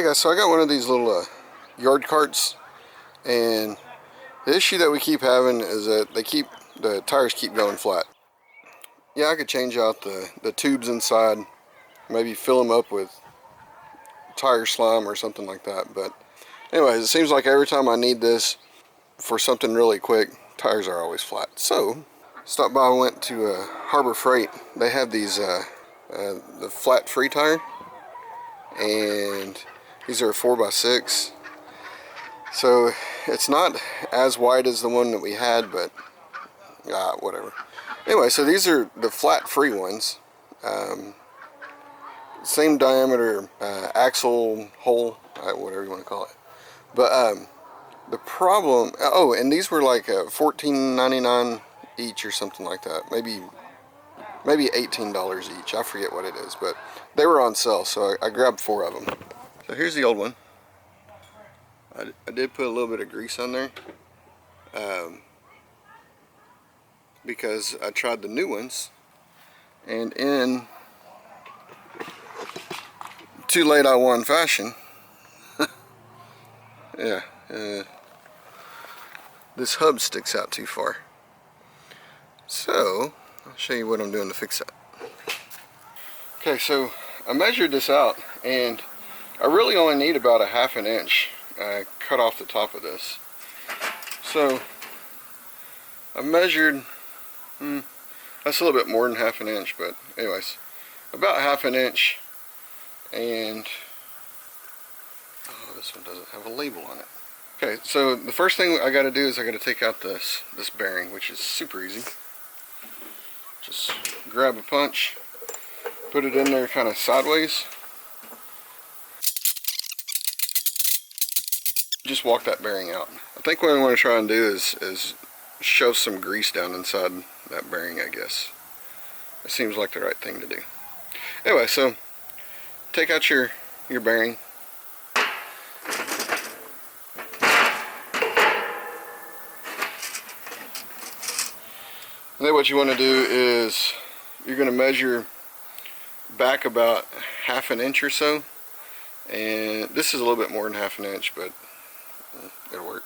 guys, so I got one of these little yard carts, and the issue that we keep having is that the tires keep going flat. Yeah, I could change out the tubes inside, maybe fill them up with tire slime or something like that, but anyways, it seems like every time I need this for something really quick, tires are always flat. So stopped by, went to Harbor Freight. They have these the flat free tire, and these are 4x6, so it's not as wide as the one that we had, but whatever. Anyway, so these are the flat free ones, same diameter axle hole, whatever you want to call it. But the problem, oh, and these were like $14.99 each or something like that, maybe $18 each. I forget what it is, but they were on sale, so I grabbed 4 of them. So here's the old one. I did put a little bit of grease on there because I tried the new ones, and in too late I won fashion, yeah, this hub sticks out too far. So I'll show you what I'm doing to fix that. Okay, so I measured this out, and I really only need about a ½ inch cut off the top of this. So I measured, that's a little bit more than ½ inch, but anyways, about ½ inch. And oh, this one doesn't have a label on it. Okay, so the first thing I got to do is I got to take out this bearing, which is super easy. Just grab a punch, put it in there kind of sideways. Just walk that bearing out. I think what I want to try and do is shove some grease down inside that bearing, I guess. It seems like the right thing to do. Anyway, so take out your bearing. And then what you want to do is you're going to measure back about ½ inch or so. And this is a little bit more than ½ inch, but it'll work.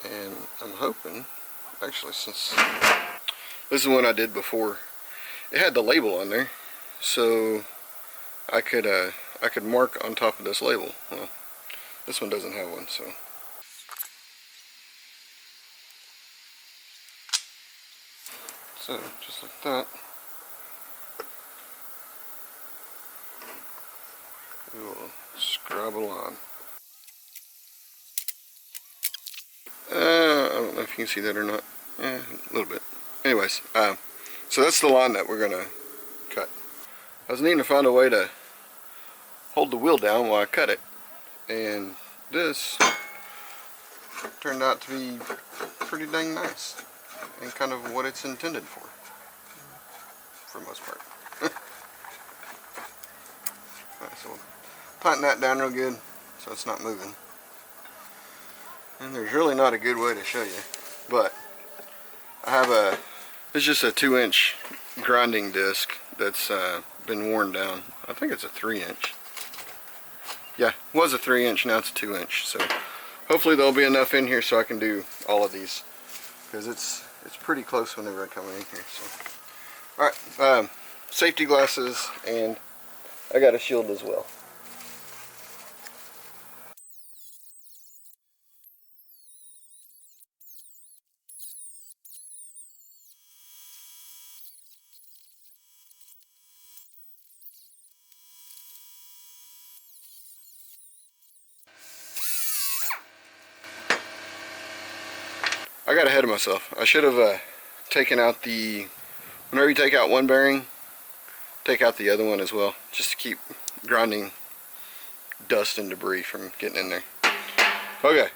And I'm hoping, actually, since this is one I did before, it had the label on there, so I could mark on top of this label. Well, this one doesn't have one, so. So just like that, we will scrabble on. I don't know if you can see that or not. A little bit. Anyways, so that's the line that we're gonna cut. I was needing to find a way to hold the wheel down while I cut it, and this turned out to be pretty dang nice, and kind of what it's intended for the most part. Alright, so we'll tighten that down real good so it's not moving. And there's really not a good way to show you, but I have it's just a 2-inch grinding disc that's been worn down. I think it's a 3-inch. Yeah, it was a 3-inch, now it's a 2-inch. So hopefully there'll be enough in here so I can do all of these, because it's pretty close whenever I come in here. So, all right, safety glasses, and I got a shield as well. I got ahead of myself. I should have taken out whenever you take out one bearing, take out the other one as well, just to keep grinding dust and debris from getting in there. Okay,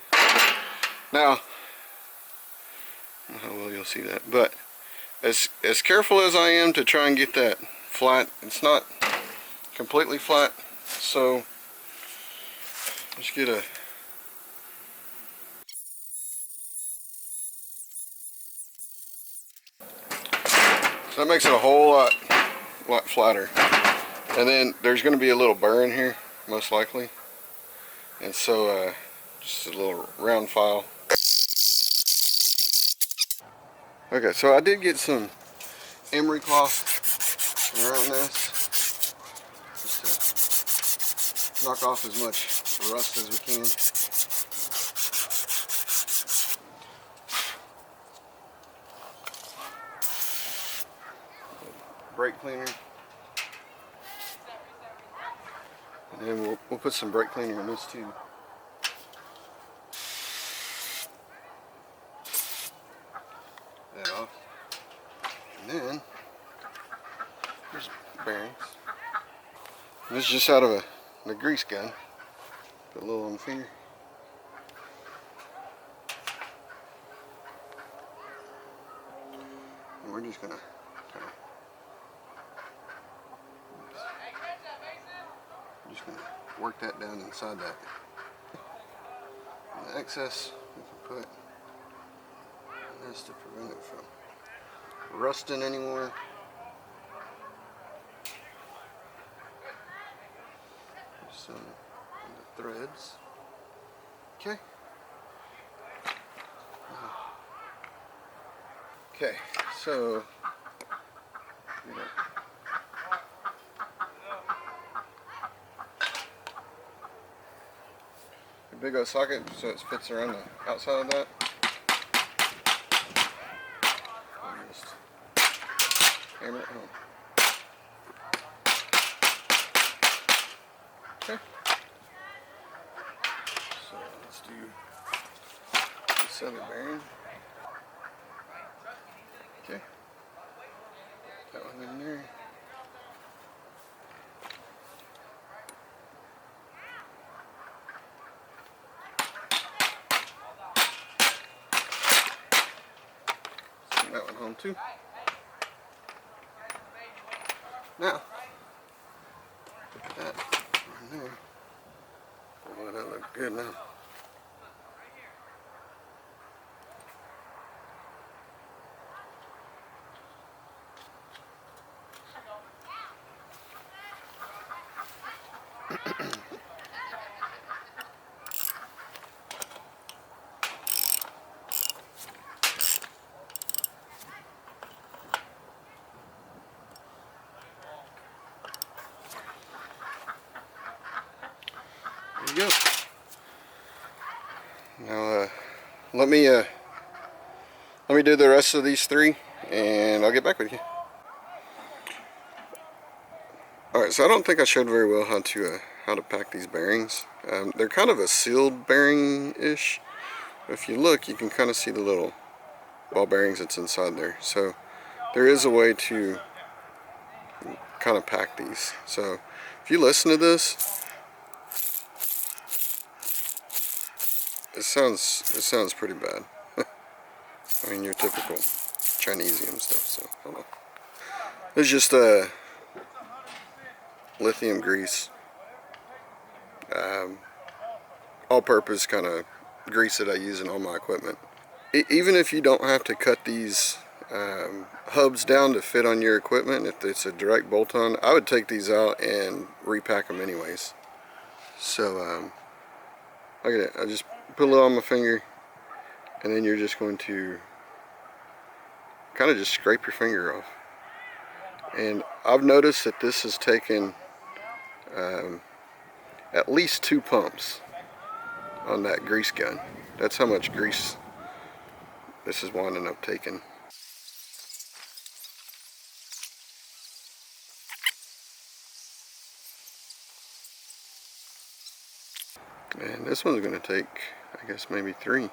now, I don't know how well you'll see that, but as careful as I am to try and get that flat, it's not completely flat, so just get a that makes it a whole lot flatter. And then there's going to be a little burr in here, most likely. And so just a little round file. Okay, so I did get some emery cloth around this, just to knock off as much rust as we can. Brake cleaner, and then we'll put some brake cleaner in this too. That off, and then there's bearings. And this is just out of the grease gun. Put a little on the finger. And we're just gonna kind of work that down inside that. And the excess we can put in this to prevent it from rusting anymore. Some of the threads. Okay. Okay, so a big old socket so it fits around the outside of that. And just hammer it home. Okay. So let's do this other bearing. Okay. That one in there. Send that one home too. Now, put that in there. Boy, that looks good now. There you go. Now let me do the rest of these three, and I'll get back with you. All right, so I don't think I showed very well how to pack these bearings. They're kind of a sealed bearing-ish. If you look, you can kind of see the little ball bearings that's inside there. So there is a way to kind of pack these. So if you listen to this, it sounds pretty bad. I mean, your typical Chinesium stuff. So hold on. It's just lithium grease, all-purpose kind of grease that I use in all my equipment. Even if you don't have to cut these hubs down to fit on your equipment, if it's a direct bolt-on, I would take these out and repack them anyways. So look at it. I just put a little on my finger, and then you're just going to kind of just scrape your finger off. And I've noticed that this has taken at least 2 pumps on that grease gun. That's how much grease this is winding up taking. And this one's going to take, I guess, maybe three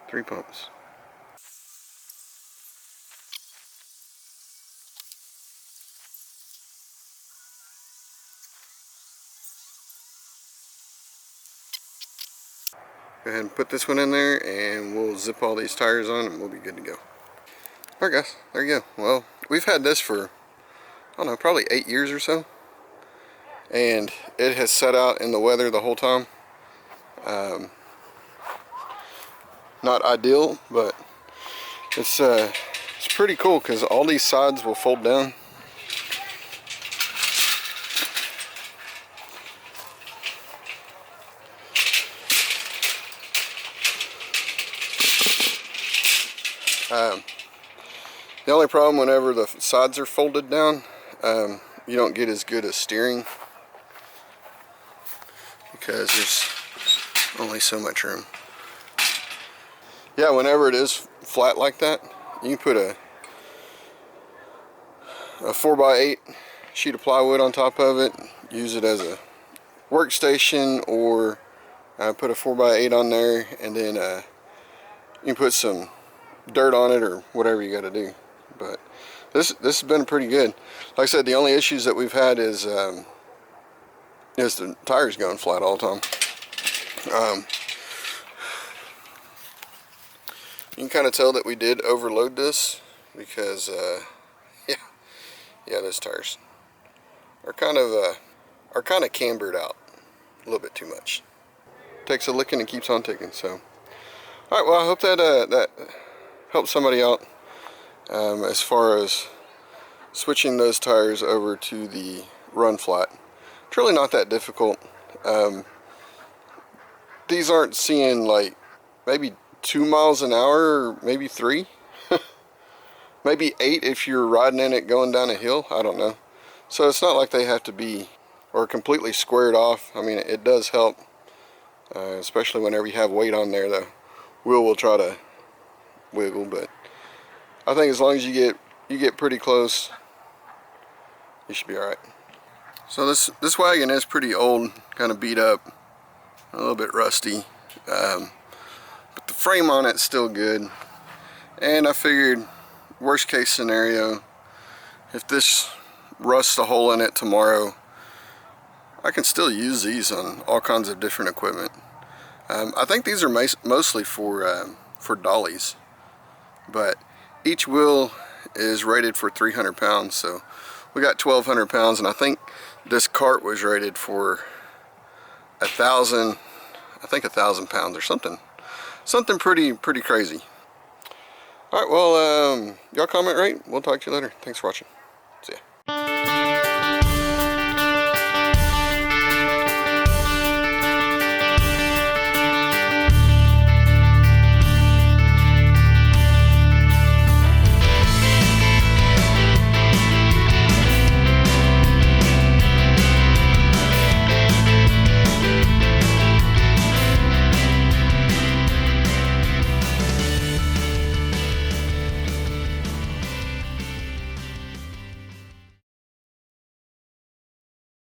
pumps. Go ahead and put this one in there, and we'll zip all these tires on, and we'll be good to go. Alright guys, there you go. Well, we've had this for, I don't know, probably 8 years or so. And it has sat out in the weather the whole time. Not ideal, but it's pretty cool because all these sides will fold down. The only problem whenever the sides are folded down, you don't get as good as steering because there's only so much room. Yeah, whenever it is flat like that, you can put a 4x8 sheet of plywood on top of it, use it as a workstation, or put a 4x8 on there, and then you can put some dirt on it or whatever you got to do. But this has been pretty good. Like I said, the only issues that we've had is the tires going flat all the time. You can kind of tell that we did overload this because yeah, those tires are kind of cambered out a little bit too much. Takes a licking and keeps on ticking. So, all right. Well, I hope that that helps somebody out as far as switching those tires over to the run flat. It's really not that difficult. These aren't seeing like maybe 2 miles an hour, or maybe 3. Maybe 8 if you're riding in it going down a hill. I don't know. So it's not like they have to be or completely squared off. I mean, it does help, especially whenever you have weight on there. The wheel will try to wiggle, but I think as long as you get pretty close, you should be all right. So this wagon is pretty old, kind of beat up, a little bit rusty, but the frame on it's still good. And I figured, worst case scenario, if this rusts a hole in it tomorrow, I can still use these on all kinds of different equipment. I think these are mostly for dollies, but each wheel is rated for 300 pounds, so we got 1,200 pounds, and I think this cart was rated for 1,000, I think 1,000 pounds or something pretty crazy. All right, well, y'all comment, rate. We'll talk to you later. Thanks for watching.